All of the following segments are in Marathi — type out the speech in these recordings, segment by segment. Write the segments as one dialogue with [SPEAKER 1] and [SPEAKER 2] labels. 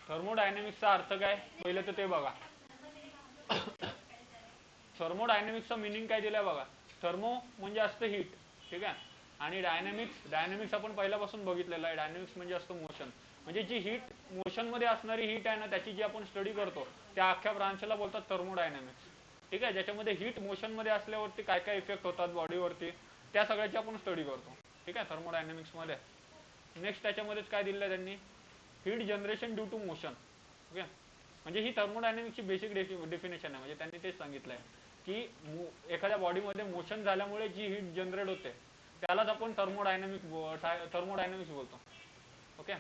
[SPEAKER 1] थर्मोडायनेमिक्सचा अर्थ काय पहिलं तर ते बघा. थर्मोडायनेमिक्सचा मिनिंग काय दिलाय बघा. थर्मो म्हणजे असतं हीट, ठीक आहे, आणि डायनेमिक्स आपण पहिल्यापासून बघितलेलं आहे. डायनेमिक्स म्हणजे असतं मोशन. म्हणजे जी हीट मोशन मध्ये असणारी हीट आहे ना, त्याची जी आपण स्टडी करतो त्या अख्ख्या ब्रांचला बोलतात थर्मोडायनेमिक्स. ठीक आहे, ज्याच्यामध्ये हीट मोशन मध्ये असल्यावरती काय काय इफेक्ट होतात बॉडीवरती त्या सगळ्याची आपण स्टडी करतो. ठीक आहे, थर्मोडायनेमिक्स मध्ये. नेक्स्ट त्याच्यामध्येच काय दिलं त्यांनी, heat generation due to motion. Okay, म्हणजे ही थर्मोडायनेमिक्सची बेसिक डेफिनेशन आहे. म्हणजे त्यांनी तेच सांगितलंय की एखाद्या बॉडीमध्ये मोशन झाल्यामुळे जी हीट जनरेट होते त्यालाच आपण थर्मोडायनेमिक्स बोलतो. ओके,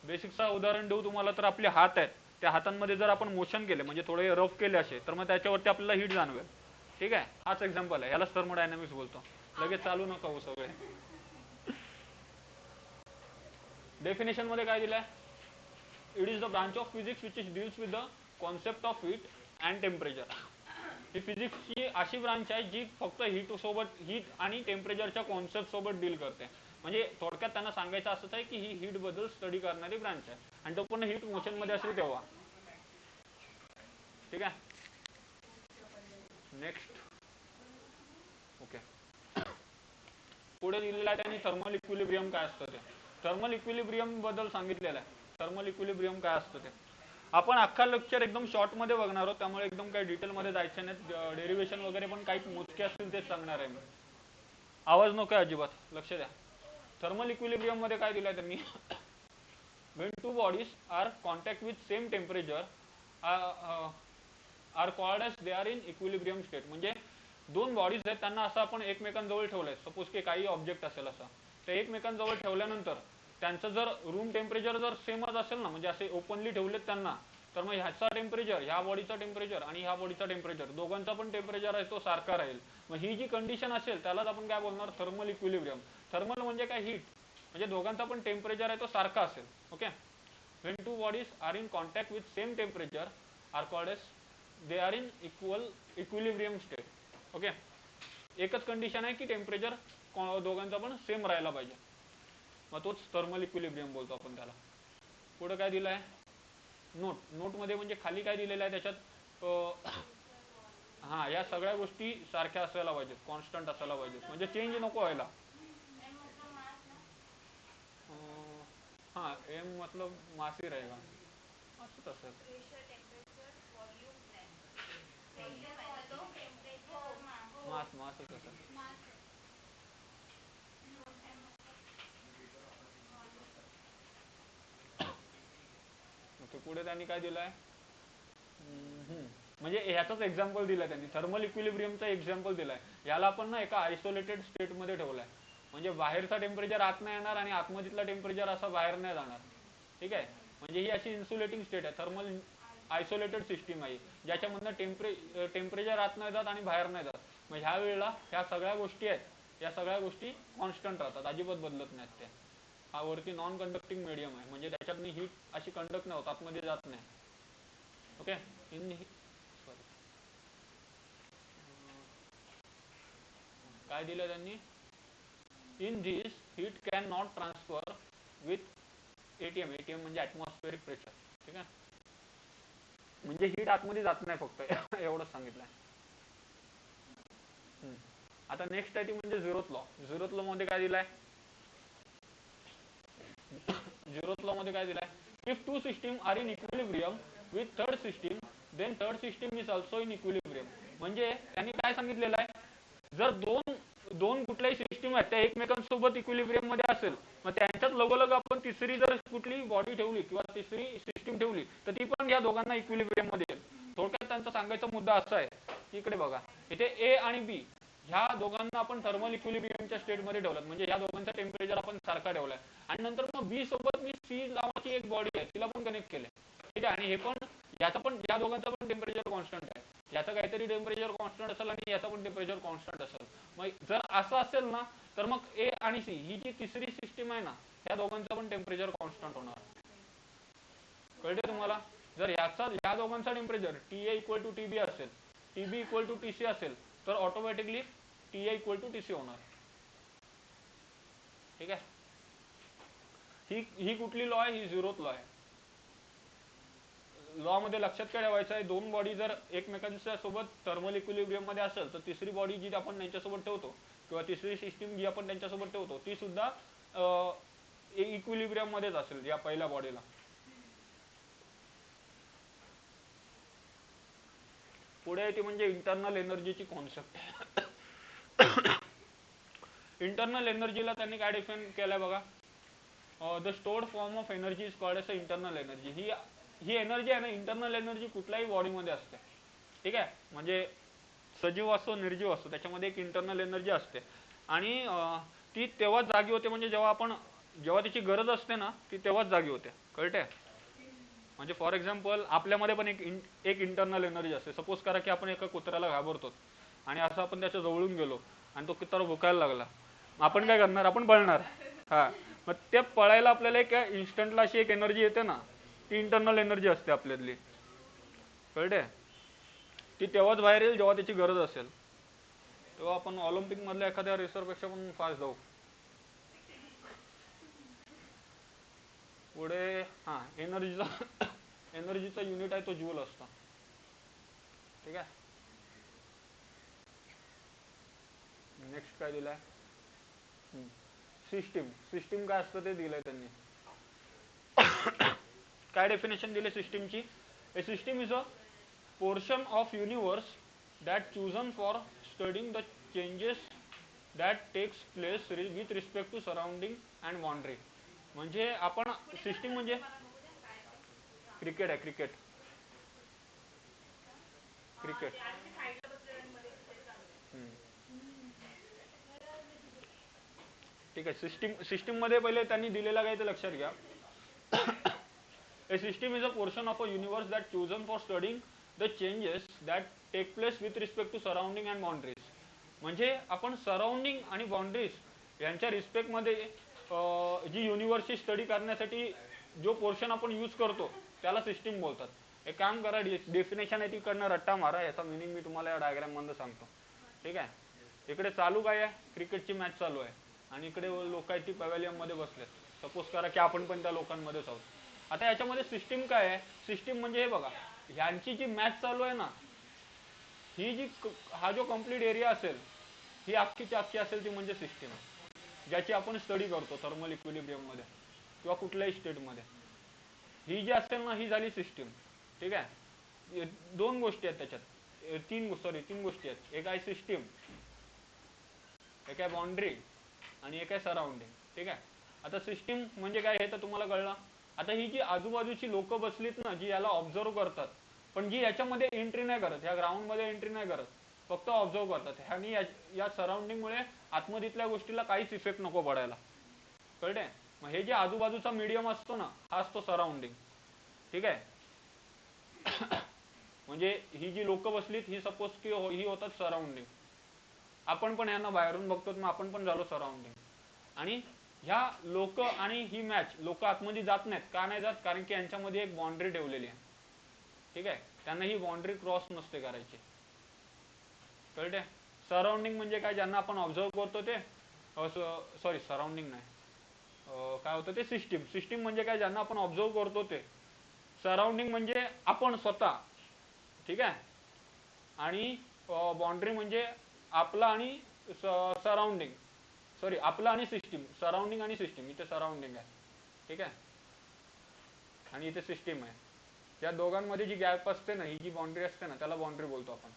[SPEAKER 1] बेसिकचा उदाहरण देऊ तुम्हाला तर आपले हात आहेत, त्या हातांमध्ये जर आपण मोशन केले म्हणजे थोडे रफ केले असे तर मग त्याच्यावरती आपल्याला हीट जाणवेल. ठीक आहे, हाच एक्झाम्पल आहे, यालाच थर्मोडायनेमिक्स बोलतो. लगेच चालू नका हो सगळे. डेफिनेशन मध्ये काय दिलंय, it is the branch of physics which is deals with the concept of heat and temperature. ही फिजिक्सची अशी ब्रांच आहे जी फक्त हीट आणि टेम्परेचरच्या कॉन्सेप्ट सोबत डील करते. म्हणजे थोडक्यात त्यांना सांगायचं असंच आहे की ही हीट बद्दल स्टडी करणारी ब्रांच आहे, आणि तो पण हीट मोशन मध्ये असेल तेव्हा. ठीक आहे, नेक्स्ट. ओके, पुढे दिलेलं आहे त्यांनी थर्मल इक्विलिब्रियम काय असतं ते. थर्मल इक्विलिब्रियम बद्दल सांगितलेलं आहे. थर्मल इक्विलिब्रियम काय असतं ते आपण अख्खा लेक्चर एकदम शॉर्ट मध्ये बघणार आहोत, त्यामुळे एकदम काही डिटेल मध्ये जायचं नाही. डेरिव्हेशन वगैरे पण काही मोजके असतील तेच सांगणार आहे मी. आवाज नको अजिबात, लक्ष द्या. थर्मल इक्विलिब्रियम मध्ये काय दिलंय त्यांनी, when two bodies are contact with same temperature are called as they are in equilibrium state. म्हणजे दोन बॉडीज आहेत, त्यांना असं आपण एकमेकांजवळ ठेवलंय, सपोज की काही ऑब्जेक्ट असेल असं, तर एकमेकांजवळ ठेवल्यानंतर त्यांचं जर रूम टेम्परेचर जर सेमच असेल ना, म्हणजे असे ओपनली ठेवलेत त्यांना, तर मग ह्याचा टेम्परेचर, ह्या बॉडीचा टेम्परेचर आणि ह्या बॉडीचा टेम्परेचर दोघांचा पण टेम्परेचर आहे तो सारखा राहील. मग ही जी कंडिशन असेल त्यालाच आपण काय बोलणार, थर्मल इक्विलिब्रियम. थर्मल म्हणजे काय, हीट, म्हणजे दोघांचा पण टेम्परेचर आहे तो सारखा असेल. Okay, when two bodies are in contact with same temperature are called as they are in equilibrium state. Okay, एकच कंडिशन आहे की टेम्परेचर दोघांचा पण सेम राहायला पाहिजे, मग तोच थर्मल इक्विलिब्रियम बोलतो आपण त्याला. पुढे काय दिलं आहे, नोट मध्ये म्हणजे खाली काय दिलेलं आहे त्याच्यात, हा, या सगळ्या गोष्टी सारख्या असायला पाहिजेत, कॉन्स्टंट असायला पाहिजेत, म्हणजे चेंज नको व्हायला. हाँ, एम मतलब मास ही रहेगा, असं तसं. मासच असेल. पुढे त्यांनी काय दिलंय, म्हणजे ह्याचाच एक्झाम्पल दिलाय त्यांनी, थर्मल इक्विलिब्रियमचा एक्झाम्पल दिलाय. याला आपण ना एका आयसोलेटेड स्टेट मध्ये ठेवलाय, म्हणजे बाहेरचा टेम्परेचर आत नाही येणार आणि आतमधीतला टेम्परेचर असा बाहेर नाही जाणार. ठीक आहे, म्हणजे ही अशी इन्सुलेटिंग स्टेट आहे, थर्मल आयसोलेटेड सिस्टीम आहे, ज्याच्यामधनं टेम्परेचर आत नाही जात आणि बाहेर नाही जात. मग ह्या वेळेला ह्या सगळ्या गोष्टी आहेत, या सगळ्या गोष्टी कॉन्स्टंट राहतात, अजिबात बदलत नाहीत त्या. हा वरती नॉन कंडक्टिंग मीडियम आहे, म्हणजे त्याच्यातनी हीट अशी कंडक्ट नाही होत, आतमध्ये जात नाही. ओके, सॉरी, काय दिलं त्यांनी, in this heat can not transfer with ATM. ATM म्हणजे ॲटमॉस्फेरिक प्रेशर. ठीक आहे, म्हणजे हीट आतमध्ये जात नाही, फक्त एवढंच सांगितलंय. आता नेक्स्ट आहे ती म्हणजे झिरोथ लॉ. झिरोथ लॉ मध्ये काय दिलाय, झिरोथ लॉ मध्ये काय दिलाय, if two system are in equilibrium with third system then third system is also in equilibrium. म्हणजे त्यांनी काय सांगितलेलं आहे, जर दोन कुठल्याही सिस्टीम आहेत त्या एकमेकांसोबत इक्विलिब्रियम मध्ये असेल, मग त्यांच्यात लगोलग आपण तिसरी जर कुठली बॉडी ठेवली किंवा तिसरी सिस्टीम ठेवली तर ती पण या दोघांना इक्विलिब्रियम मध्ये येईल. थोडक्यात त्यांचा सांगायचा मुद्दा असा आहे, इकडे बघा, इथे ए आणि बी ह्या दोघांना आपण थर्मल इक्विलिब्रियमच्या स्टेटमध्ये ठेवलं, म्हणजे या दोघांचा टेम्परेचर आपण सारखा ठेवलाय, आणि नंतर मग बी सोबत मी सी नावाची एक बॉडी आहे तिला पण कनेक्ट केले. ठीक आहे, आणि हे पण याचा पण, या दोघांचा पण टेम्परेचर कॉन्स्टंट आहे, याचं काहीतरी टेम्परेचर कॉन्स्टंट असेल आणि याचा पण टेम्परेचर कॉन्स्टंट असेल. मग जर असं असेल ना, तर मग ए आणि सी ही जी तिसरी सिस्टीम आहे ना, या दोघांचा पण टेम्परेचर कॉन्स्टंट होणार. कळते तुम्हाला, जर या दोघांचा temperature T A equal to T B असेल, T B equal to T C असेल, तर automatically T A equal to T C होणार. ठीक आहे, ही कुठली लॉ आहे, ही झिरोथ लॉ आहे. लॉ मध्ये लक्षात काय ठेवायचं आहे, दोन बॉडी जर एकमेकांच्या सोबत थर्मल इक्विलिब्रियम मध्ये असेल तर तिसरी बॉडी जी आपण त्यांच्यासोबत ठेवतो किंवा तिसरी सिस्टीम जी आपण त्यांच्यासोबत ठेवतो ती सुद्धा इक्विलिब्रियम मध्येच असेल या पहिल्या बॉडीला. पुढे ती म्हणजे इंटरनल एनर्जीची कॉन्सेप्ट. इंटरनल एनर्जीला त्यांनी काय डिफाइन केलंय बघा, the stored form of energy is called as a internal energy. He energy आहे ना, इंटरनल एनर्जी कुठल्याही बॉडीमध्ये असते, ठीक आहे, म्हणजे सजीव असो निर्जीव असो त्याच्यामध्ये एक इंटरनल एनर्जी असते आणि ती तेव्हाच जागी होते म्हणजे जेव्हा तिची गरज असते ना ती तेव्हाच जागी होते, कळते. म्हणजे फॉर एक्झाम्पल आपल्यामध्ये पण एक इंटरनल एनर्जी असते. सपोज करा की आपण एका कुत्र्याला घाबरतो आणि असं आपण त्याच्या जवळून गेलो आणि तो कुत्रा भुकायला लागला, आपण काय करणार, आपण पळणार. हा, मग ते पळायला आपल्याला एक इन्स्टंटला अशी एक एनर्जी येते ना, ती इंटरनल एनर्जी असते आपल्यातली, कळते. ती तेव्हाच बाहेर येईल जेव्हा त्याची गरज असेल. तेव्हा आपण ऑलिम्पिक मधल्या एखाद्या रेसरपेक्षा पण फास्ट जाऊ. पुढे हा एनर्जीचा युनिट आहे तो जूल असतो, ठीक आहे. नेक्स्ट काय दिलाय, सिस्टीम काय असतं ते दिलंय त्यांनी. काय डेफिनेशन दिले सिस्टीमची, a system is a portion of universe that chosen for studying the changes that takes place with respect to surrounding and boundary. म्हणजे आपण सिस्टीम म्हणजे क्रिकेट आहे, क्रिकेट ठीक आहे. सिस्टीम मध्ये पहिले त्यांनी दिलेला काय ते लक्षात घ्या. A system is a portion of a universe that chosen for studying the changes that take place with respect to surrounding and boundaries. म्हणजे आपण सराउंडिंग आणि बाउंड्रीज यांच्या रिस्पेक्ट मध्ये जी युनिवर्सची स्टडी करण्यासाठी जो पोर्शन आपण यूज करतो त्याला सिस्टीम बोलतात. एक काम करा, डेफिनेशन आहे तिकडनं रट्टा मारा, याचा मिनिंग मी तुम्हाला या डायग्राम मध्ये सांगतो, ठीक आहे. इकडे चालू काय आहे, क्रिकेटची मॅच चालू आहे आणि इकडे लोक आहेत ती पॅव्हेलियन मध्ये बसलेत. सपोज करा की आपण पण त्या लोकांमध्येच आहोत. आता याच्यामध्ये सिस्टीम काय आहे, सिस्टीम म्हणजे हे बघा, ह्यांची जी मॅच चालू आहे ना, हा जो कंप्लीट एरिया असेल ही अख्खीची अख्खी असेल ती म्हणजे सिस्टीम, ज्याची आपण स्टडी करतो थर्मल इक्विलिब्रियम मध्ये किंवा कुठल्याही स्टेट मध्ये. ही जी असेल ना ही झाली सिस्टीम, ठीक आहे. दोन गोष्टी आहेत त्याच्यात, तीन गोष्टी आहेत. एक आहे सिस्टीम, एक आहे बाउंड्री आणि एक आहे सराउंडिंग, ठीक आहे. आता सिस्टीम म्हणजे काय हे तर तुम्हाला कळलं. आता ही जी आजूबाजूची लोक बसलीत ना, जी याला ऑब्झर्व करतात पण जी याच्यामध्ये एंट्री नाही करत, या ग्राउंड मध्ये एंट्री नाही करत, फक्त ऑब्झर्व करतात, आणि या सराउंडिंग मुळे आतमधीतल्या गोष्टीला काहीच इफेक्ट नको पडायला, कळते. मग हे जे आजूबाजूचा मीडियम असतो ना हा असतो सराउंडिंग, ठीक आहे. म्हणजे ही जी लोक बसलीत ही सपोज की ही होतात सराउंडिंग, आपण पण यांना बाहेरून बघतो मग आपण पण झालो सराउंडिंग. आणि ह्या लोक आणि ही मॅच, लोक आतमध्ये जात नाहीत, का नाही जात, कारण की यांच्यामध्ये एक बाउंड्री ठेवलेली आहे, ठीक आहे. त्यांना ही बाउंड्री क्रॉस नसते करायची, कळते. सराउंडिंग म्हणजे काय, ज्यांना आपण ऑब्झर्व करतो ते, सॉरी सराउंडिंग नाही, काय होतं ते सिस्टीम म्हणजे काय, ज्यांना आपण ऑब्झर्व करतो ते. सराउंडिंग म्हणजे आपण स्वतः, ठीक आहे. आणि बाउंड्री म्हणजे आपला आणि सराउंडिंग, सॉरी आपला आणि सिस्टीम, सराउंडिंग आणि सिस्टीम, इथे सराउंडिंग आहे, ठीक आहे, आणि इथे सिस्टीम आहे. या दोघांमध्ये जी गॅप असते ना, ही जी बाउंड्री असते ना त्याला बाउंड्री बोलतो आपण,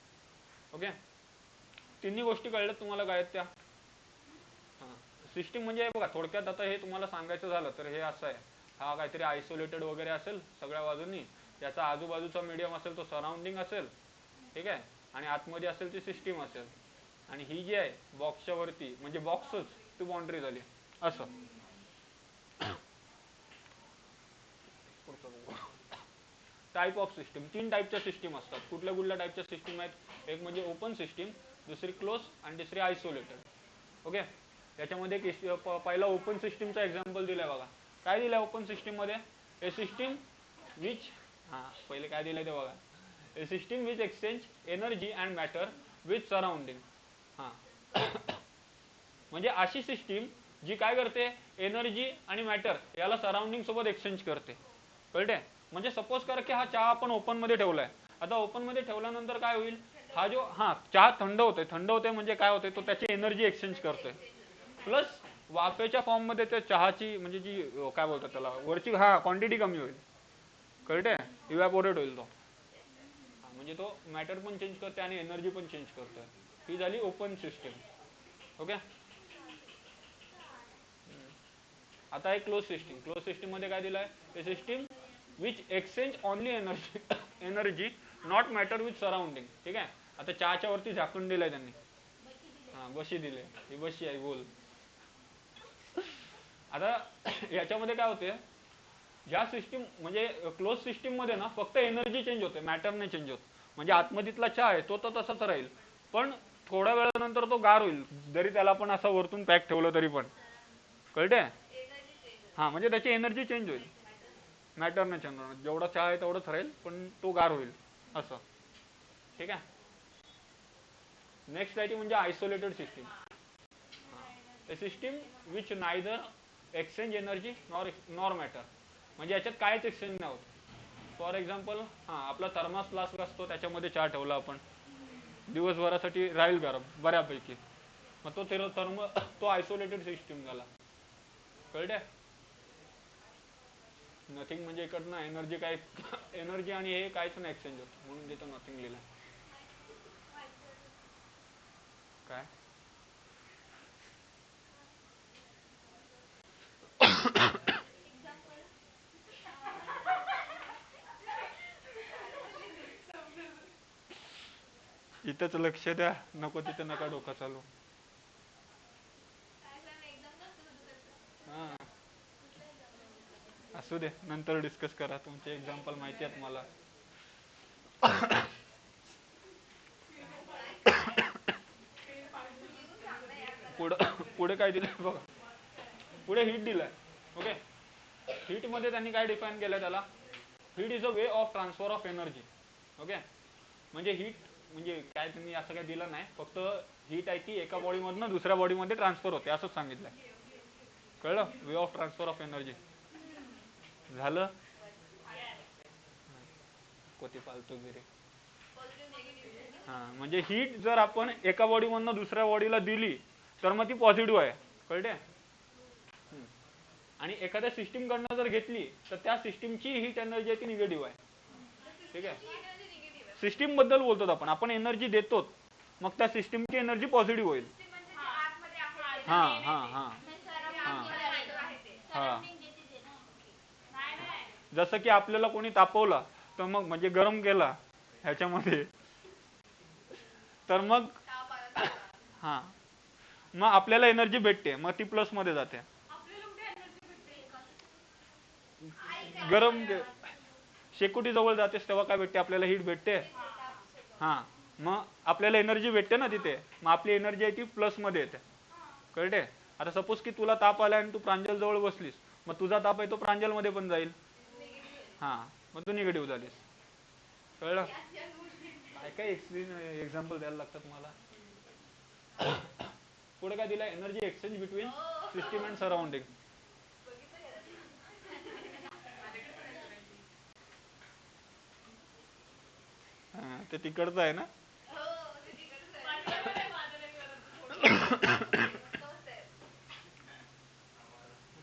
[SPEAKER 1] ओके. तिन्ही गोष्टी कळल्यात तुम्हाला काय आहेत त्या. सिस्टीम म्हणजे बघा थोडक्यात, आता हे तुम्हाला सांगायचं झालं तर हे असं आहे, हा काहीतरी आयसोलेटेड वगैरे असेल सगळ्या बाजूंनी, त्याचा आजूबाजूचा मीडियम असेल तो सराउंडिंग असेल, ठीक आहे, आणि आतमध्ये असेल ती सिस्टीम असेल, आणि ही जी आहे बॉक्सच्या वरती म्हणजे बॉक्सच ती बाउंड्री झाली असं. टाईप ऑफ सिस्टीम, तीन टाईपच्या सिस्टीम असतात. कुठल्या टाईपच्या सिस्टीम आहेत, एक म्हणजे ओपन सिस्टीम, दुसरी क्लोज आणि तिसरी आयसोलेटेड, ओके. त्याच्यामध्ये पहिला ओपन सिस्टीमचा एक्झाम्पल दिलाय बघा. काय दिलंय ओपन सिस्टीम मध्ये, ए सिस्टीम विच, पहिले काय दिलंय ते बघा, a system which exchange energy and matter with surrounding. म्हणजे अशी सिस्टीम जी काय करते, एनर्जी आणि मॅटर याला सराउंडिंग सोबत एक्सचेंज करते, कळते. म्हणजे सपोज करा की हा चहा आपण ओपन मध्ये ठेवलाय. आता ओपन मध्ये ठेवल्यानंतर काय होईल, हा जो चहा थंड होते म्हणजे काय होते, तो त्याची एनर्जी एक्सचेंज करतोय. प्लस वाफेच्या फॉर्म मध्ये त्या चहाची म्हणजे जी काय बोलतात त्याला वरची क्वांटिटी कमी होईल. कळते, इव्हॅपोरेट होईल तो. म्हणजे तो मॅटर पण चेंज करते आणि एनर्जी पण चेंज करतोय. ही झाली ओपन सिस्टीम. ओके. आता एक क्लोज सिस्टीम. क्लोज सिस्टीम मध्ये काय दिलंय, a system which exchange only energy not matter with surrounding. ठीक आहे. आता चहाच्या वरती झाकून दिलंय त्यांनी, बशी दिले, ही बशी आहे बोल. आता याच्यामध्ये काय होते, ज्या सिस्टीम म्हणजे क्लोज सिस्टीम मध्ये ना फक्त एनर्जी चेंज होते, मॅटर नाही चेंज होत. म्हणजे आतमधीतला चहा आहे तो तर तसाच राहील, पण थोड्या वेळानंतर तो गार होईल, जरी त्याला आपण असं वरतून पॅक ठेवलं तरी पण. कळते. म्हणजे त्याची एनर्जी चेंज होईल, मॅटर नाही चेंज होणार. जेवढा चहा आहे तेवढंच राहील, पण तो गार होईल असं. ठीक आहे. नेक्स्ट आहे ती म्हणजे isolated system. A system which neither exchange energy nor matter. म्हणजे याच्यात कायच एक्सचेंज नाही होत. फॉर एक्झाम्पल आपला थर्मास फ्लास्क असतो, त्याच्यामध्ये चहा ठेवला आपण, दिवसभरासाठी राहील गरम बऱ्यापैकी, मग तो आयसोलेटेड सिस्टीम झाला. कळते. नथिंग म्हणजे इकडनं एनर्जी काय एनर्जी आणि हे काहीच नाही एक्सचेंज होत, म्हणून तिथं नथिंग लिहिलं. काय इथंच लक्ष द्या, नको तिथे नका डोकं चालू. असू दे, नंतर डिस्कस करा, तुमचे एक्झाम्पल माहिती आहेत मला. पुढे काय दिलंय बघा, पुढे हीट दिलंय. ओके. हीट मध्ये त्यांनी काय डिफाईन केलंय त्याला, heat is a way of transfer of energy. Okay. म्हणजे हीट म्हणजे काय त्यांनी असं काय दिलं नाही, फक्त हीट आहे ती एका बॉडी मधनं दुसऱ्या बॉडी मध्ये ट्रान्सफर होते असंच सांगितलंय. कळलं, way of transfer of energy. झालं. कोती फालतू गिरे. म्हणजे हीट जर आपण एका बॉडी मधनं दुसऱ्या बॉडीला दिली तर मग ती पॉझिटिव्ह आहे. कळते. आणि एखाद्या सिस्टीम कडनं जर घेतली तर त्या सिस्टीमची हीट एनर्जी आहे ती निगेटिव्ह आहे. ठीक आहे. सिस्टीम बद्दल बोलतो आपण एनर्जी देतो, मग त्या सिस्टीमची एनर्जी पॉझिटिव्ह होईल. जसं की आपल्याला कोणी तापवला तर मग म्हणजे गरम केला ह्याच्यामध्ये, तर मग मग आपल्याला एनर्जी भेटते, मग ती प्लस मध्ये जाते. गरम शेकोटी जवळ जातेस तेव्हा काय भेटते आपल्याला, हीट भेटते. मग आपल्याला एनर्जी भेटते ना तिथे, मग आपली एनर्जी आहे ती प्लस मध्ये येते. कळते. आता सपोज की तुला ताप आला आणि तू प्रांजल जवळ बसलीस, मग तुझा ताप आहे तो प्रांजल मध्ये पण जाईल. मग तू निगेटिव्ह झालीस. कळलं. काय काय एक्झाम्पल द्यायला लागतात मला. पुढे काय दिलं, energy exchange between system and surrounding. ते तिकडचं आहे ना.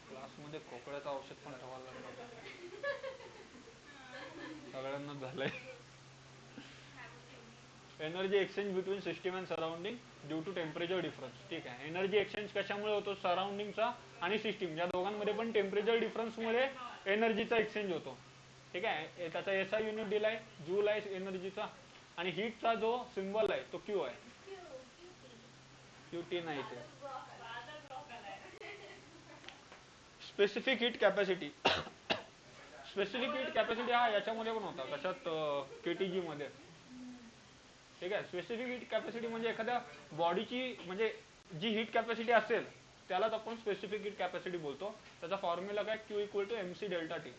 [SPEAKER 1] क्लासमध्ये खोकल्याचं औषध पण ठेवायला लागतं, सगळ्यांना झालंय. Energy exchange between system and surrounding due to temperature difference. ठीक आहे. एनर्जी एक्सचेंज कशामुळे होतो, सराउंडिंगचा आणि सिस्टीम या दोघांमध्ये पण टेम्परेचर डिफरन्स मुळे एनर्जीचा एक्सचेंज होतो. ठीक आहे. त्याचा एसआय युनिट दिलाय, जूल आहे एनर्जीचा, आणि हीटचा जो सिम्बॉल आहे तो क्यू आहे. क्यूटी नाही ते. Specific heat capacity. Specific heat capacity याच्यामध्ये पण होता, कशात, केटीजी मध्ये. ठीक आहे. स्पेसिफिक हीट कॅपॅसिटी म्हणजे एखाद्या बॉडीची म्हणजे जी हीट कॅपॅसिटी असेल त्यालाच आपण स्पेसिफिक हीट कॅपॅसिटी बोलतो. त्याचा फॉर्म्युला काय, Q equal to M C delta T.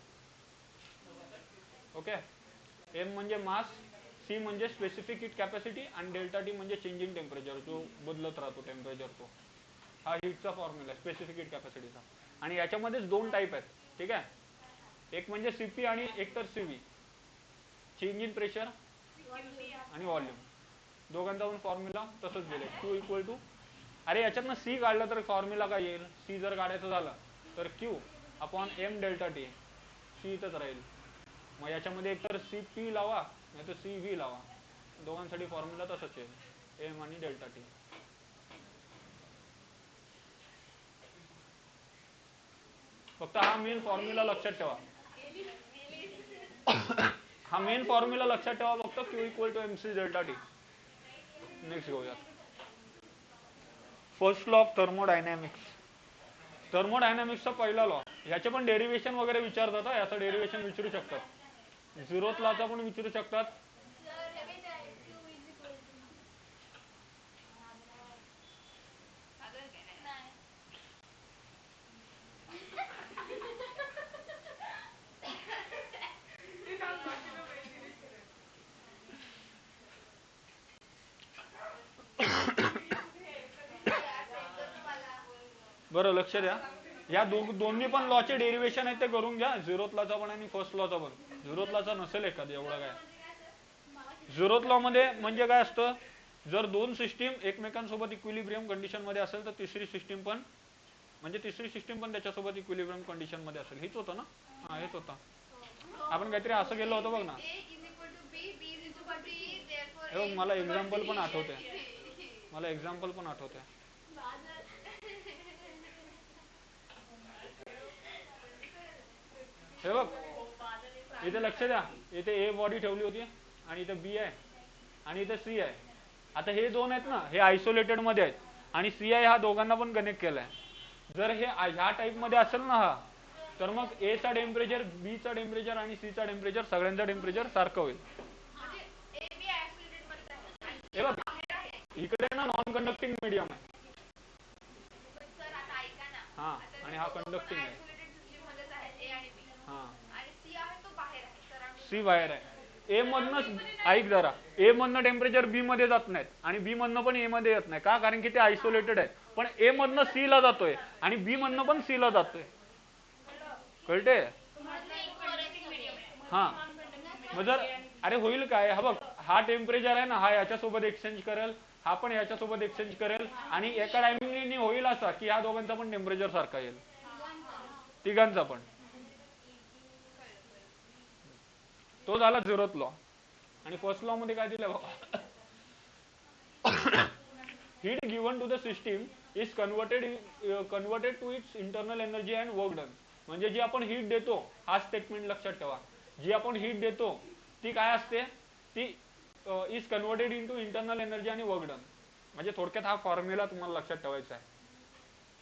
[SPEAKER 1] Okay. M म्हणजे मास, सी म्हणजे स्पेसिफिक हीट कॅपॅसिटी, आणि डेल्टा टी म्हणजे चेंजिंग टेम्परेचर, जो बदलत राहतो टेम्परेचर, तो हा हीटचा फॉर्म्युला स्पेसिफिक हीट कॅपॅसिटीचा. आणि याच्यामध्येच दोन टाईप आहेत. ठीक आहे. एक म्हणजे सीपी आणि एक तर सीव्ही, चेंज इन प्रेशर आणि व्हॉल्यूम, दोघांचा पण फॉर्म्युला तसंच दिले. क्यू इक्वल टू, अरे याच्यातनं सी काढलं तर फॉर्म्युला काय येईल, सी जर काढायचं झालं तर Q upon M delta T, C इथंच राहील. मग याच्यामध्ये एकतर सी पी लावा नाही तर सी व्ही लावा, दोघांसाठी फॉर्म्युला तसंच येईल, एम आणि डेल्टा टी. फक्त हा मेन फॉर्म्युला लक्षात ठेवा, हा मेन फॉर्म्युला लक्षात ठेवा फक्त, Q equal to M C delta T. Next घेऊया, फर्स्ट लॉ ऑफ थर्मोडायनॅमिक्स. थर्मोडायनॅमिक्सचा पहिला लॉ, ह्याचे पण डेरिव्हेशन वगैरे विचारतात, याचं डेरिव्हेशन विचारू शकतात, झिरोथ लॉचा पण विचारू शकतात. बरं लक्ष द्या, या दोन्ही पण लॉचे डेरिव्हेशन आहेत ते करून घ्या, झिरोथ लॉचा पण आणि फर्स्ट लॉचा पण. झिरोथ लॉचा नसेल एखादी, एवढा काय. झिरोथ लॉ मध्ये म्हणजे काय असतं, जर दोन सिस्टीम एकमेकांसोबत इक्विलिब्रियम कंडिशन मध्ये असेल तर तिसरी सिस्टीम पण, म्हणजे तिसरी सिस्टीम पण त्याच्यासोबत इक्विलिब्रियम कंडिशन मध्ये असेल. हेच होतं ना, हा हेच होता. आपण काहीतरी असं केलं होतं बघ ना. मला एक्झाम्पल पण आठवते, मला एक्झाम्पल पण आठवते. हे बघ इथे लक्ष द्या, इथे ए बॉडी ठेवली होती आणि इथे बी आहे आणि इथे सी आहे. आता हे दोन आहेत ना, हे आयसोलेटेड मध्ये आहेत आणि सी आय हा दोघांना पण कनेक्ट केलाय. जर हे ह्या टाइप मध्ये असेल ना हा, तर मग ए चा टेम्परेचर, बी चा टेम्परेचर आणि सी चा टेम्परेचर सगळ्यांचा टेम्परेचर सारखं होईल. हे बघ इकडे ना नॉन कंडक्टिंग मीडियम आहे, हा आणि हा कंडक्टिंग आहे, हा सी बाहेर आहे. ए मधनं ऐक जरा, ए मधनं टेम्परेचर बी मध्ये जात नाहीत आणि बी मधनं पण ए मध्ये येत नाही का, कारण की ते आयसोलेटेड आहेत. पण ए मधनं सी ला जातोय आणि बी मधनं पण सी ला जातोय, कळते. हा मग जर, अरे होईल काय, हा बघ हा टेम्परेचर आहे ना, हा याच्यासोबत एक्सचेंज करेल, हा पण याच्यासोबत एक्सचेंज करेल आणि एका टायमिंगने होईल असा की ह्या दोघांचा पण टेम्परेचर सारखा येईल, तिघांचा पण. तो झाला झिरोथ लॉ. आणि फर्स्ट लॉ मध्ये काय दिलं बघा, heat given to the system is converted to its internal energy and work done. म्हणजे जी आपण हीट देतो, हा स्टेटमेंट लक्षात ठेवा, जी आपण हीट देतो ती काय असते, ती is converted into internal energy आणि वर्क डन. म्हणजे थोडक्यात हा फॉर्म्युला तुम्हाला लक्षात ठेवायचा आहे.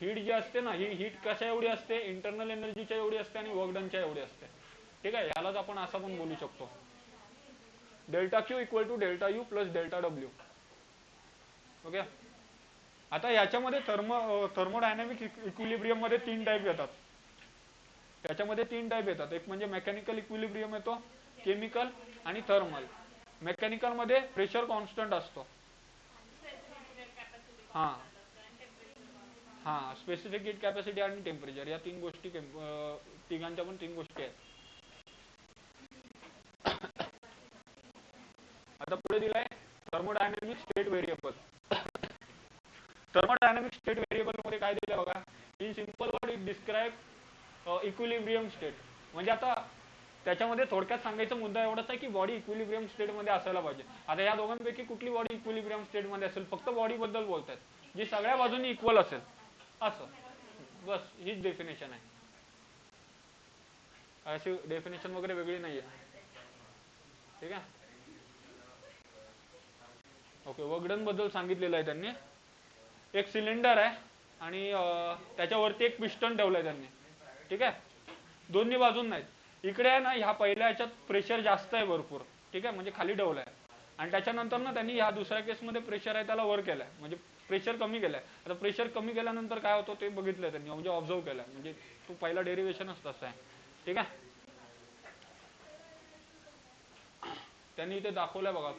[SPEAKER 1] हीट जी असते ना, ही हीट कशा एवढी असते, इंटरनल एनर्जीच्या एवढी असते आणि वर्क डनच्या एवढी असते. ठीक आहे, यालाच आपण असं पण बोलू शकतो, delta Q equal to delta U plus delta W. Okay. आता याच्यामध्ये थर्मोडायनॅमिक इक्विलिब्रियम मध्ये तीन टाईप येतात, त्याच्यामध्ये तीन टाईप येतात. एक म्हणजे मेकॅनिकल इक्विलिब्रियम येतो, केमिकल आणि थर्मल. मेकॅनिकल मध्ये प्रेशर कॉन्स्टंट असतो, हा हा स्पेसिफिक हीट कॅपॅसिटी आणि टेम्परेचर, या तीन गोष्टी तिघांच्या पण तीन गोष्टी आहेत. आता पुढे दिलाय thermodynamic state variable. Thermodynamic state variable मध्ये काय दिलं बघा, in simple word it describe equilibrium state. म्हणजे आता त्याच्यामध्ये थोडक्यात सांगायचा मुद्दा एवढाच आहे की बॉडी इक्विलिब्रियम स्टेट मध्ये असायला पाहिजे. आता या दोघांपैकी कुठली बॉडी इक्विलिब्रियम स्टेट मध्ये असेल, फक्त बॉडी बद्दल बोलतात, जी सगळ्या बाजूनी इक्वल असेल, असं बस, हीच डेफिनेशन आहे. अशी डेफिनेशन वगैरे वेगळी नाहीये. ठीक आहे, ओके. वर्कडन बद्दल सांगितलेलं आहे त्यांनी. एक सिलेंडर आहे आणि त्याच्यावरती एक पिस्टन ठेवलंय त्यांनी. ठीक आहे, दोन्ही बाजून नाहीत. इकडे आहे ना, ह्या पहिल्या ह्याच्यात प्रेशर जास्त आहे भरपूर, ठीक आहे, म्हणजे खाली ठेवलंय. आणि त्याच्यानंतर ना त्यांनी ह्या दुसऱ्या केसमध्ये प्रेशर आहे त्याला वर केलाय, म्हणजे प्रेशर कमी केलाय. आता प्रेशर कमी केल्यानंतर काय होतं ते बघितलंय त्यांनी, म्हणजे ऑब्झर्व केलंय, म्हणजे तो पहिला डेरिव्हेशनच तसा आहे. ठीक आहे, त्यांनी इथे दाखवलंय बघा,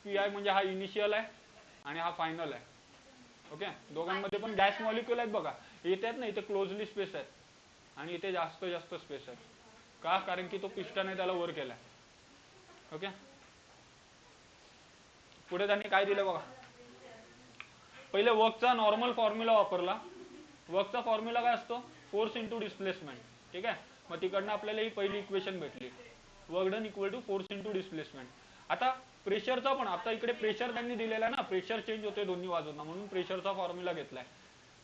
[SPEAKER 1] पी आय म्हणजे हा इनिशियल आहे आणि हा फायनल आहे. ओके, दोघांमध्ये पण गॅस मॉलिक्युल आहेत बघा, इथे आहेत ना, इथे क्लोजली स्पेस आहेत आणि इथे जास्त स्पेस आहे. का? कारण की तो पिस्टन आहे त्याला वर केलाय. ओके, पुढे त्यांनी काय दिलं बघा. पहिले वर्कचा नॉर्मल फॉर्म्युला वापरला. वर्कचा फॉर्म्युला काय असतो? Force into displacement. ठीक आहे, मग तिकडनं आपल्याला ही पहिली इक्वेशन भेटली, work done equal to force into displacement. आता प्रेशरचा पण, आता इकडे प्रेशर त्यांनी दिलेला आहे ना, प्रेशर चेंज होते दोन्ही बाजूंना, म्हणून प्रेशरचा फॉर्म्युला घेतलाय.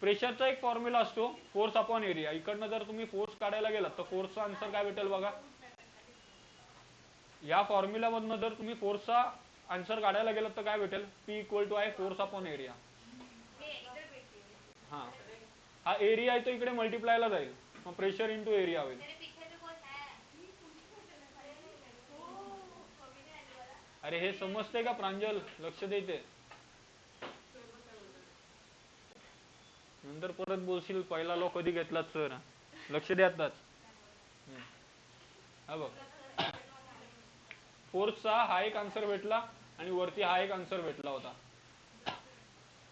[SPEAKER 1] प्रेशरचा एक फॉर्म्युला असतो फोर्स अपॉन एरिया. इकडनं जर तुम्ही फोर्स काढायला गेलात तर फोर्सचा आन्सर काय भेटेल बघा. या फॉर्म्युला मधनं जर तुम्ही फोर्सचा आन्सर काढायला गेलात तर काय भेटेल? पी इक्वल टू आहे फोर्स अपॉन एरिया. हा, हा एरिया आहे तो इकडे मल्टिप्लायला जाईल, मग प्रेशर इंटू एरिया होईल. अरे हे समजते का प्रांजल? लक्ष देते, नंतर परत बोलशील पहिला लॉ कधी घेतलात सर. लक्ष द्या आताच. हा बघ, फोर्सचा हा एक आन्सर भेटला आणि वरती हा एक आन्सर भेटला होता.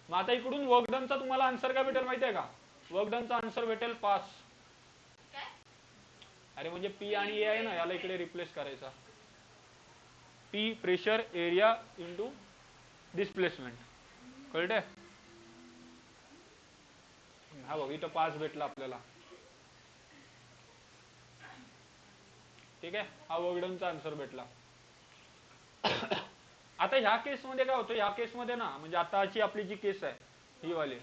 [SPEAKER 1] मग आता इकडून वर्क डनचा तुम्हाला आन्सर काय भेटेल माहितीये का? वर्क डनचा आन्सर भेटेल पास. अरे म्हणजे पी आणि ए आहे ना, याला इकडे रिप्लेस करायचा. P pressure area into displacement. कळते? हा बघ, इथं पास भेटला आपल्याला. ठीक आहे, हा वर्क डनचा आन्सर भेटला. आता ह्या केस मध्ये काय होतं, ह्या केस मध्ये ना, म्हणजे आताची आपली जी केस आहे ही वाली,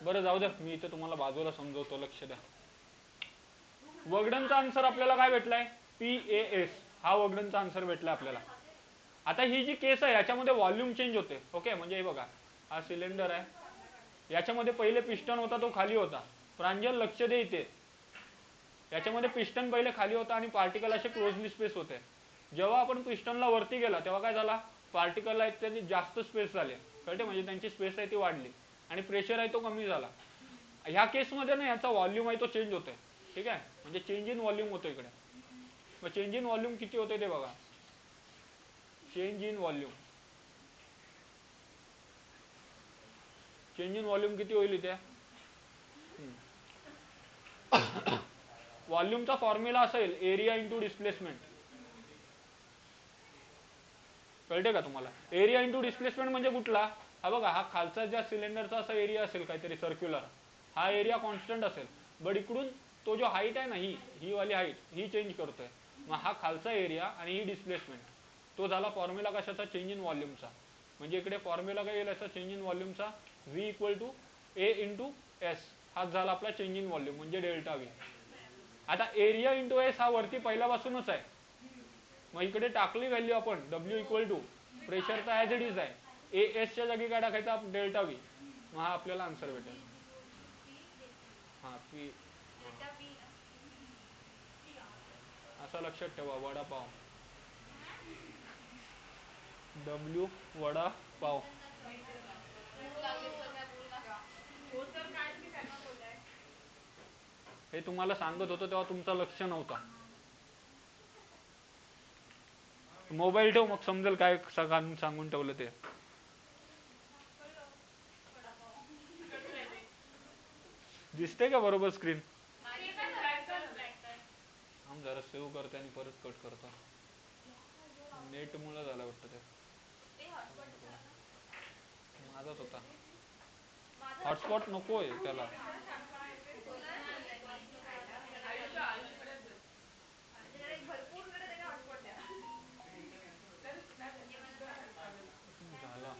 [SPEAKER 1] बरं जाऊ द्या, मी इथे तुम्हाला बाजूला समजवतो, लक्ष द्या. वर्क डनचा आन्सर आपल्याला काय भेटलाय? P A S. हा वर्क डनचा आन्सर भेटलाय आपल्याला. आता ही जी केस आहे याच्यामध्ये व्हॉल्यूम चेंज होते. ओके, म्हणजे हे बघा, हा सिलेंडर आहे, याच्यामध्ये पहिले पिस्टन होता तो खाली होता. प्रांजल लक्ष दे इथे, याच्यामध्ये पिस्टन पहिले खाली होता आणि पार्टिकल असे क्लोजली स्पेस होते. जेव्हा आपण पिस्टनला वरती गेला तेव्हा काय झाला? पार्टिकल आहेत त्यांनी जास्त स्पेस झाले. कळते? म्हणजे त्यांची स्पेस आहे ती वाढली आणि प्रेशर आहे तो कमी झाला. ह्या केसमध्ये ना याचा व्हॉल्यूम आहे तो चेंज होतोय. ठीक आहे, म्हणजे चेंज इन व्हॉल्यूम होतो इकडे. मग चेंज इन व्हॉल्यूम किती होते ते बघा. Change in volume, change in volume किती होईल इथे? व्हॉल्यूमचा फॉर्म्युला असेल एरिया इंटू डिस्प्लेसमेंट. कळते का तुम्हाला? एरिया इंटू डिस्प्लेसमेंट म्हणजे कुठला? हा बघा, हा खालचा ज्या सिलेंडरचा असा एरिया असेल काहीतरी सर्क्युलर, हा एरिया कॉन्स्टंट असेल. बट इकडून तो जो हाईट आहे ना, ही वाली हाईट ही चेंज करतोय. मग हा खालचा एरिया आणि ही डिस्प्लेसमेंट, तो झाला फॉर्म्युला कशाचा? चेंज इन व्हॉल्यूमचा. म्हणजे इकडे फॉर्म्युला काय येईल असा? चेंज इन व्हॉल्यूमचा V equal to A into S. हाच झाला आपला चेंज इन व्हॉल्यूम, म्हणजे डेल्टा व्ही. आता एरिया इंटू एस हा वरती पहिल्यापासूनच आहे, मग इकडे टाकली व्हॅल्यू आपण डब्ल्यू इक्वल टू प्रेशरचा ऍज इट इज आहे, ए एस च्या जागी काय टाकायचा? Delta V. मग हा आपल्याला आन्सर भेटेल. हा पी, असं लक्षात ठेवा. वडापाव, डब्ल्यू वडापाव. हे तुम्हाला सांगत होतो तेव्हा तुमचं लक्ष नव्हता. मोबाईल ठेव, मग समजेल काय सांगून ठेवलं ते. दिसते का बरोबर स्क्रीन? हम जरा सेव्ह करते आणि परत कट करतो. नेट मुळे झालं वाटतं ते. माझाच होता. हॉटस्पॉट नकोय त्याला. झाला.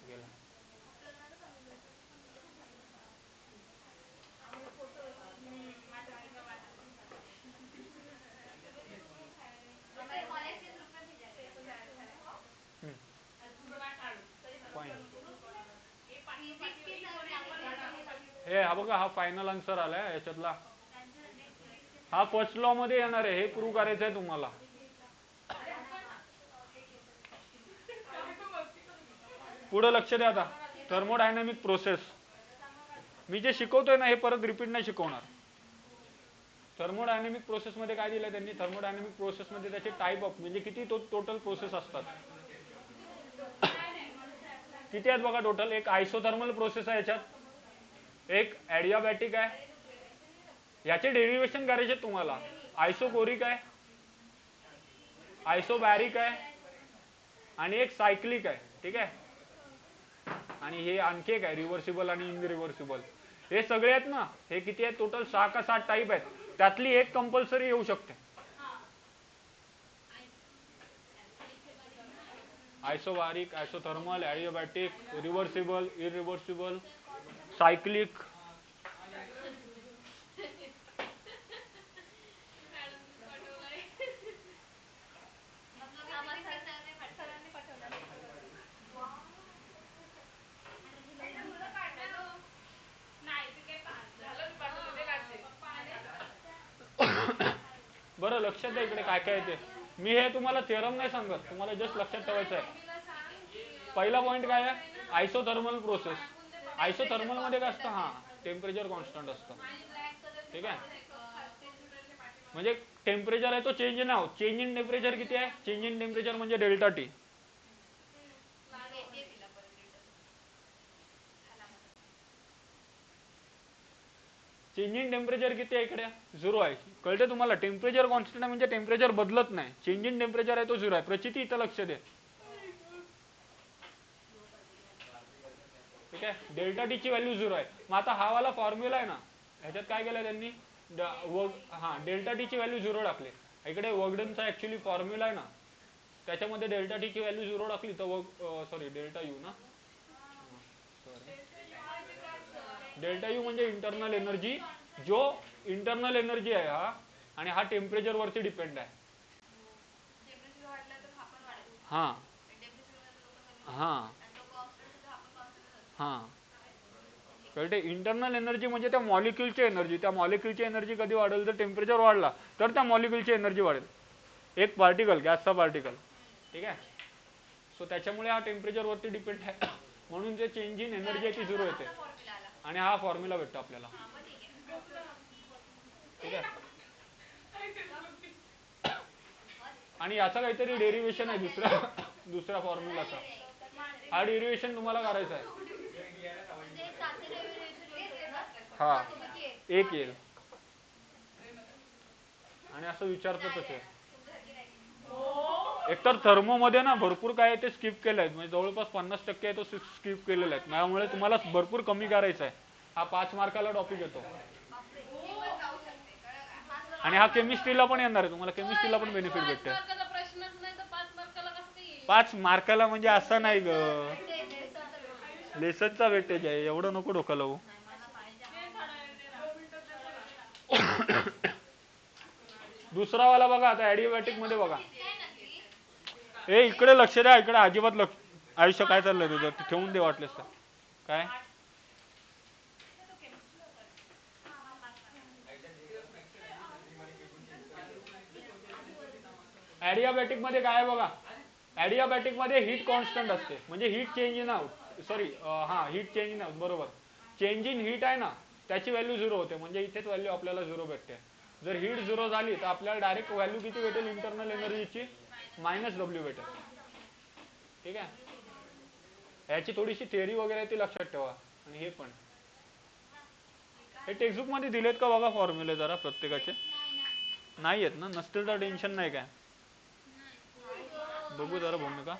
[SPEAKER 1] गेला. हा बघा, हा फायनल आन्सर आलाय याच्यातला, हा फर्स्ट लॉ मध्ये येणार आहे, हे प्रूव्ह करायचं आहे तुम्हाला. पुढे लक्ष द्या आता, थर्मोडायनामिक प्रोसेस. मी जे शिकवतोय ना हे परत रिपीट नाही शिकवणार. थर्मोडायनामिक प्रोसेस मध्ये काय दिलंय त्यांनी, थर्मोडायनामिक प्रोसेस मध्ये त्याचे टाइप ऑफ म्हणजे किती टोटल प्रोसेस असतात, किती आहेत बघा टोटल. एक आयसोथर्मल प्रोसेस आहे याच्यात, एक ॲडियाबॅटिक आहे, याचे डेरिव्हेशन करायचे तुम्हाला. आयसोकोरिक आहे, आयसोबॅरिक आहे, आणि एक सायक्लिक आहे. ठीक आहे, आणि हे आणखी एक आहे रिव्हर्सिबल आणि इनरिव्हर्सिबल. हे सगळे आहेत ना, हे किती आहेत टोटल, 6 का 7 टाईप आहेत. त्यातली एक कंपल्सरी येऊ शकते, isobaric, isothermal, adiabatic, reversible, irreversible, cyclic. बरं लक्षात द्या इकडे काय काय येते. मी हे तुम्हाला थेरम नाही सांगत, तुम्हाला जस्ट लक्षात ठेवायचं आहे. पहिला पॉईंट काय आहे, आयसोथर्मल प्रोसेस. आयसोथर्मल मध्ये काय असतं, हा टेम्परेचर कॉन्स्टंट असतं. ठीक आहे, म्हणजे टेम्परेचर आहे तो चेंज नाही होत. चेंज इन टेम्परेचर किती आहे, चेंज इन टेम्परेचर म्हणजे delta T. Change in temperature किती आहे इकडे, 0 आहे. कळते तुम्हाला, टेम्परेचर कॉन्स्टंट म्हणजे टेम्परेचर बदलत नाही, चेंज इन टेम्परेचर आहे तो 0 आहे. प्रचिती इथं लक्ष दे. ठीक आहे, डेल्टा टी ची व्हॅल्यू 0 आहे. मग आता हा वाला फॉर्म्युला आहे ना, ह्याच्यात काय केलं त्यांनी, हा डेल्टा टी ची व्हॅल्यू 0 टाकली. इकडे वर्कडनचा ऍक्च्युली फॉर्म्युला आहे ना, त्याच्यामध्ये डेल्टा टी ची व्हॅल्यू 0 टाकली तर सॉरी डेल्टा यू ना, डेल्टा यू म्हणजे इंटरनल एनर्जी, जो इंटरनल एनर्जी आहे हा, आणि हा टेम्परेचर वरती डिपेंड आहे. हा हा हा कळते. इंटरनल एनर्जी म्हणजे त्या मॉलिक्यूलची एनर्जी. त्या मॉलिक्यूलची एनर्जी कधी वाढेल, जर टेम्परेचर वाढला तर त्या मॉलिक्यूलची एनर्जी वाढेल. एक पार्टिकल, गॅसचा पार्टिकल. ठीक आहे, सो त्याच्यामुळे हा टेम्परेचर वरती डिपेंड आहे, म्हणून जे चेंज इन एनर्जी आहे ती 0 येते, आणि हा फॉर्म्युला भेटतो आपल्याला. ठीक आहे, आणि याचा काहीतरी डेरिव्हेशन आहे दुसऱ्या फॉर्म्युलाचा. हा डेरिव्हेशन तुम्हाला करायचा आहे. हा एक येईल, आणि असं विचारतं तसे. एकतर थर्मोमध्ये ना भरपूर काय ते स्किप केलंय, म्हणजे जवळपास 50% आहे तो स्किप केलेला आहे. त्यामुळे तुम्हाला भरपूर कमी करायचा आहे. हा 5 मार्काला टॉपिक येतो, आणि हा केमिस्ट्रीला पण येणार आहे. तुम्हाला केमिस्ट्रीला पण बेनिफिट भेटते. 5 मार्काला म्हणजे असं नाही ग, लेसनचा वेटेज आहे, एवढं नको डोकं लावू. दुसरा वाला बघा आता, ॲडियाबॅटिक मध्ये बघा. ए इकडे लक्ष द्या, इकडे अजिबात लक्ष. आयुष्य काय चाललंय तुझं, ठेवून दे वाटलेस तर. काय ॲडियाबॅटिक मध्ये काय बघा, ॲडियाबॅटिक मध्ये हीट कॉन्स्टंट असते, म्हणजे heat change in out, sorry हा हीट चेंज इन आउट, बरोबर. चेंज इन हीट आहे ना, त्याची व्हॅल्यू 0 होते, म्हणजे इथेच व्हॅल्यू आपल्याला 0 भेटते. जर हीट 0 झाली तर आपल्याला डायरेक्ट व्हॅल्यू किती भेटेल इंटरनल एनर्जीची, -W भेटेल. ठीक आहे, याची थोडीशी थिअरी वगैरे ती लक्षात ठेवा. आणि हे पण हे टेक्स्टबुक मध्ये दिलेत का बघा फॉर्म्युले जरा प्रत्येकाचे. नाही आहेत ना, नसतील तर टेन्शन नाही काय. बघू जरा भूमिका.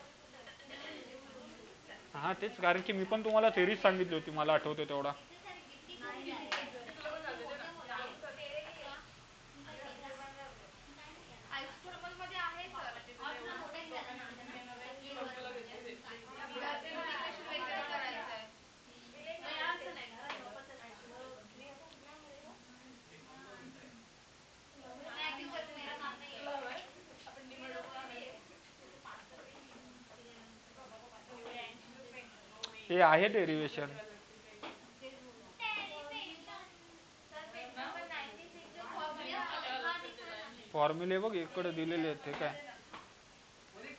[SPEAKER 1] हा तेच, कारण की मी पण तुम्हाला थेरीज सांगितली होती, मला आठवते तेवढा. हे आहे डेरिव्हेशन. फॉर्म्युले बघ इकडे दिलेले आहेत. हे काय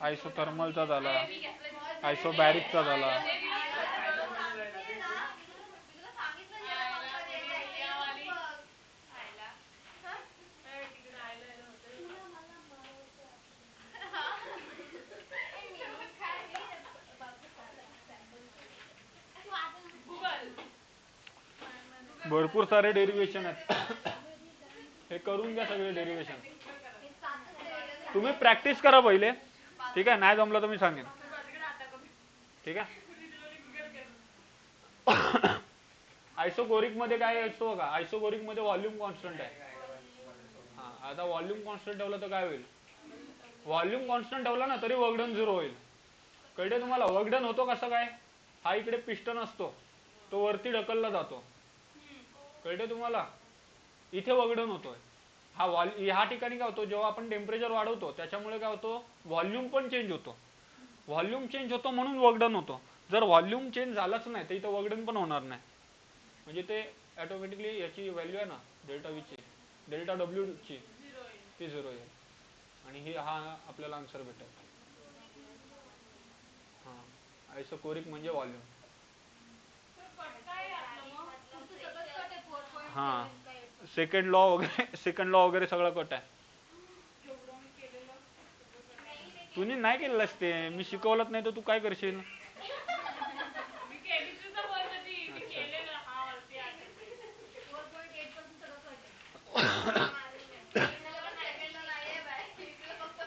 [SPEAKER 1] आयसोथर्मलचा झाला, आयसोबॅरिकचा झाला. भरपूर सारे डेरिवेशन आहेत. हे करून घ्या सगळे डेरिवेशन. तुम्ही प्रॅक्टिस करा पहिले, ठीक आहे. नाही जमलं तर मी सांगेन, ठीक आहे. आयसोकोरिक मध्ये काय असतो बघा, आयसोकोरिक मध्ये व्हॉल्यूम कॉन्स्टंट आहे. हा, आता व्हॉल्यूम कॉन्स्टंट ठेवलं तर काय होईल, व्हॉल्यूम कॉन्स्टंट ठेवला ना तरी वर्कडन 0 होईल. कळते तुम्हाला वर्कडन होतो कसं काय, हा इकडे पिस्टन असतो तो वरती ढकलला जातो. कळते तुम्हाला, इथे वर्कडन होतोय. ह्या ठिकाणी काय होतो, जेव्हा आपण टेम्परेचर वाढवतो त्याच्यामुळे काय होतो, व्हॉल्यूम पण चेंज होतो. व्हॉल्यूम चेंज होतो म्हणून वर्कडन होतो. जर व्हॉल्यूम चेंज झालाच नाही तर इथं वर्कडन पण होणार नाही. म्हणजे ते ऑटोमॅटिकली याची व्हॅल्यू आहे ना डेल्टा व्ही ची, डेल्टा डब्ल्यू ची, ती 0 येईल. आणि हा आपल्याला आन्सर भेटेल. हा, आयसोकोरिक म्हणजे व्हॉल्यूम. हा, सेकंड लॉ वगैरे सगळं कट आहे. तुम्ही नाही केलेलंस ते, मी शिकवलंच नाही तर तू काय करशील.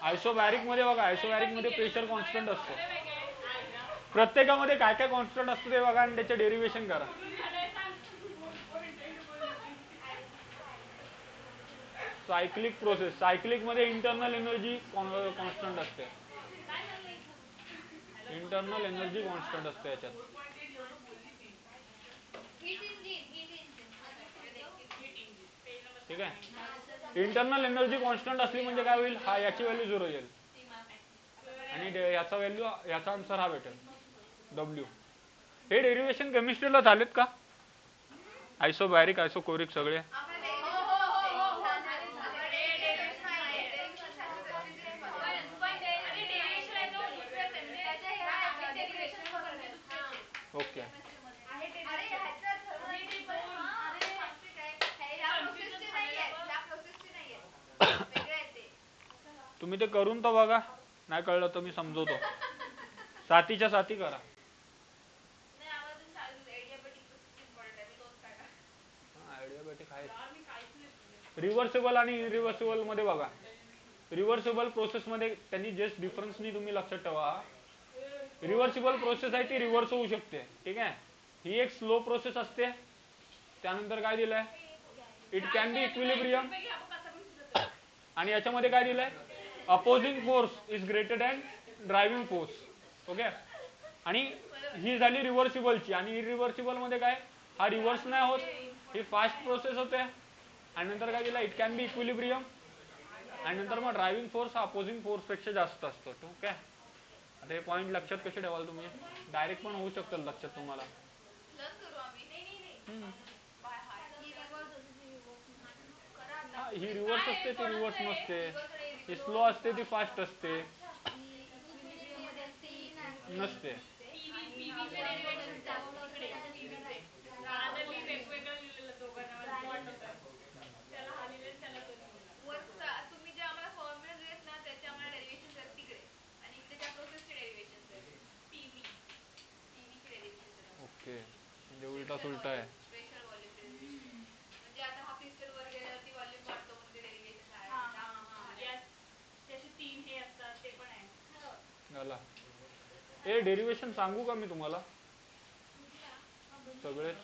[SPEAKER 1] आयसोबॅरिक मध्ये बघा, आयसोबॅरिक मध्ये प्रेशर कॉन्स्टंट असतो. प्रत्येकामध्ये काय काय कॉन्स्टंट असतो ते बघा आणि त्याचे डेरिवेशन करा. सायक्लिक प्रोसेस, सायक्लिक मध्ये इंटरनल एनर्जी कॉन्स्टंट असते. इंटरनल एनर्जी कॉन्स्टंट असते याच्यात, ठीक आहे. इंटरनल एनर्जी कॉन्स्टंट असली म्हणजे काय होईल, हा याची व्हॅल्यू 0 येईल आणि याचा व्हॅल्यू, याचा आन्सर हा भेटेल डब्ल्यू. हे डेरिवेशन केमिस्ट्रीला झालेत का, आयसोबॅरिक आयसोकोरिक सगळे. ओके, तुम्ही ते करून तर बघा, नाही कळलं तर मी समजवतो. साथीच्या साथी करा. रिव्हर्सिबल आणि इरिव्हर्सिबल मध्ये बघा, रिव्हर्सिबल प्रोसेस मध्ये त्यांनी जस्ट डिफरन्स नी तुम्ही लक्षात ठेवा. रिव्हर्सिबल प्रोसेस आहे ती रिव्हर्स होऊ शकते, ठीक आहे. ही एक स्लो प्रोसेस असते. त्यानंतर काय दिलंय, इट कॅन बी इक्विलिब्रियम. आणि याच्यामध्ये काय दिलंय, opposing force is greater than driving force. Okay, आणि ही झाली रिव्हर्सिबलची. आणि इरिव्हर्सिबल मध्ये काय, हा रिव्हर्स नाही होत, ही फास्ट प्रोसेस होते. आणि नंतर काय दिलं, इट कॅन बी इक्विलिब्रियम. आणि नंतर मग ड्रायव्हिंग फोर्स हा अपोजिंग फोर्स पेक्षा जास्त असतो. ठीक आहे, आता हे पॉईंट लक्षात कसे ठेवाल तुम्ही, डायरेक्ट पण होऊ शकतात लक्षात तुम्हाला. ही रिव्हर्स असते ती रिव्हर्स नसते, ही स्लो असते ती फास्ट असते नसते. ओके, म्हणजे उलटा सुलटा आहे. हे डेरिवेशन सांगू का मी तुम्हाला सगळेच.